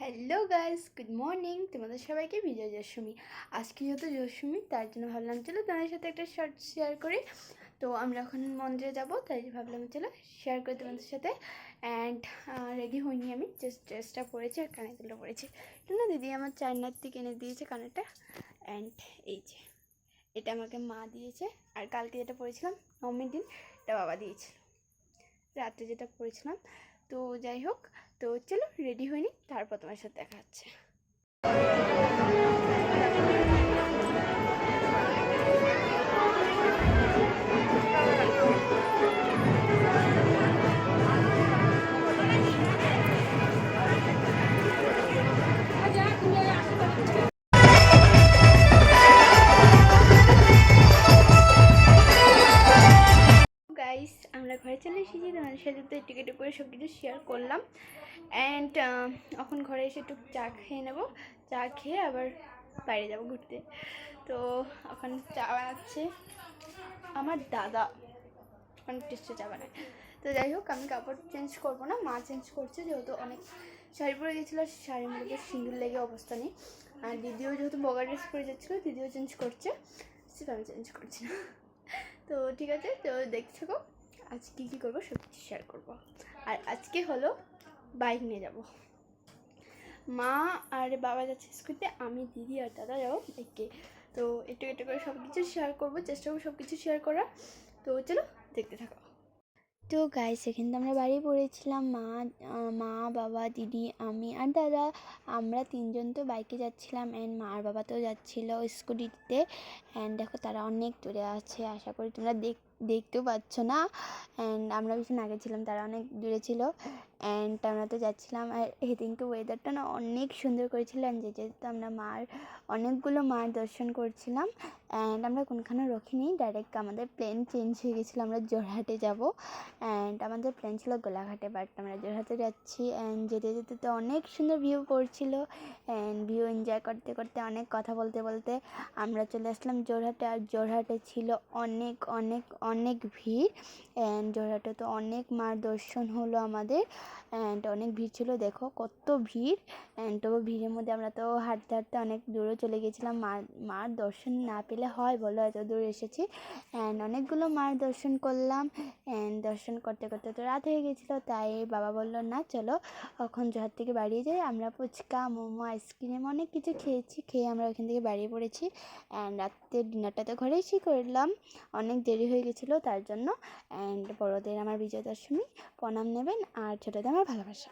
Hello guys, good morning. তোমাদের সবাইকে বিজয় দশমী। আজকে যেহেতু দশমী, তার জন্য ভাবলাম চলো তোমাদের সাথে একটা শর্ট শেয়ার করি। তো আমরা এখন মন্দিরে যাব, তাই ভাবলাম চলো শেয়ার করি তোমাদের সাথে। অ্যান্ড রেডি হইনি, আমি জাস্ট ড্রেসটা পরেছি আর কানে দুটো পরেছি। এটা না দিদি আমার চায়নার থেকে এনে দিয়েছে কানেরটা। অ্যান্ড এই যে এটা আমাকে মা দিয়েছে। আর কালকে যেটা পরেছিলাম নবমীর দিন, এটা বাবা দিয়েছিল। রাত্রে যেটা পরেছিলাম। তো যাই হোক, তো চলো রেডি হইনি, তারপর তোমার সাথে দেখা হচ্ছে। গাইস, আমরা ঘরে চলে এসেছি। তোমাদের সাথে তো একটু একটু করে সব কিছু শেয়ার করলাম। অ্যান্ড এখন ঘরে এসে একটু চা খেয়ে নেবো। চা খেয়ে আবার বাইরে যাব ঘুরতে। তো এখন চা বানাচ্ছে আমার দাদা, অনেক টেস্টে চা বানায়। তো যাই হোক, আমি কাপড় চেঞ্জ করবো না, মা চেঞ্জ করছে, যেহেতু অনেক শাড়ি পরে গেছিলো, শাড়ির মধ্যে সিঁদুর লেগে অবস্থা নেই। আর দিদিও যেহেতু বগা ড্রেস পরে যাচ্ছিলো, দিদিও চেঞ্জ করছে, সেটা আমি চেঞ্জ করছি না। তো ঠিক আছে, তো দেখছো গো আজ কী কী করবো সব কিছু শেয়ার করবো। আর আজকে হলো বাইক নিয়ে যাব, মা আর বাবা যাচ্ছে স্কুটিতে, আমি দিদি আর দাদা যাবো বাইকে। তো একটু একটু করে সব কিছু শেয়ার করবো, চেষ্টা করবো সব কিছু শেয়ার করার। তো চলো দেখতে থাকো। তো গাইস, এখানে তো আমরা বাড়ি পড়েছিলাম, মা বাবা দিদি আমি আর দাদা। আমরা তিনজন তো বাইকে যাচ্ছিলাম, অ্যান্ড মা আর বাবা তো যাচ্ছিলো স্কুটিতে। অ্যান্ড দেখো তারা অনেক দূরে আছে, আশা করি তোমরা দেখতেও পাচ্ছ না। অ্যান্ড আমরা ভীষণ আগে ছিলাম, তারা অনেক দূরে ছিল। অ্যান্ড আমরা তো যাচ্ছিলাম, আর সেদিনকে ওয়েদারটা না অনেক সুন্দর করেছিল। অ্যান্ড যেহেতু আমরা অনেকগুলো মার দর্শন করছিলাম। অ্যান্ড আমরা কোনখানে রখিনি, ডাইরেক্ট আমাদের প্লেন চেঞ্জ হয়ে গেছিলো, আমরা জোরহাটে যাব। অ্যান্ড আমাদের প্ল্যান ছিল গোলাঘাটে, বাট আমরা জোরহাটে যাচ্ছি। অ্যান্ড যেতে যেতে তো অনেক সুন্দর ভিউ পড়ছিল। অ্যান্ড ভিউ এনজয় করতে করতে, অনেক কথা বলতে বলতে আমরা চলে আসলাম জোরহাটে। আর জোরহাটে ছিল অনেক অনেক অনেক ভিড়। অ্যান্ড জোরহাটে তো অনেক মার দর্শন হলো আমাদের। অ্যান্ড অনেক ভিড় ছিল, দেখো কত ভিড়। অ্যান্ড তবু ভিড়ের মধ্যে আমরা তো হাঁটতে হাঁটতে অনেক দূরে চলে গেছিলাম। মার দর্শন না পেলে হয় বলো, এত দূর এসেছি। অ্যান্ড অনেকগুলো মার দর্শন করলাম। অ্যান্ড দর্শন করতে করতে তো রাত হয়ে গেছিলো, তাই বাবা বললো না চলো এখন জোরহাট থেকে বাড়িয়ে যাই। আমরা ফুচকা, মোমো, আইসক্রিম অনেক কিছু খেয়ে আমরা ওখান থেকে বাড়িয়ে পড়েছি। অ্যান্ড রাত্রে ডিনারটা তো ঘরেই করলাম, অনেক দেরি হয়ে গেছিলো তার জন্য। অ্যান্ড বড়োদের আমার বিজয়া দশমী, প্রণাম নেবেন, আর ছোটোদের আমার ভালোবাসা।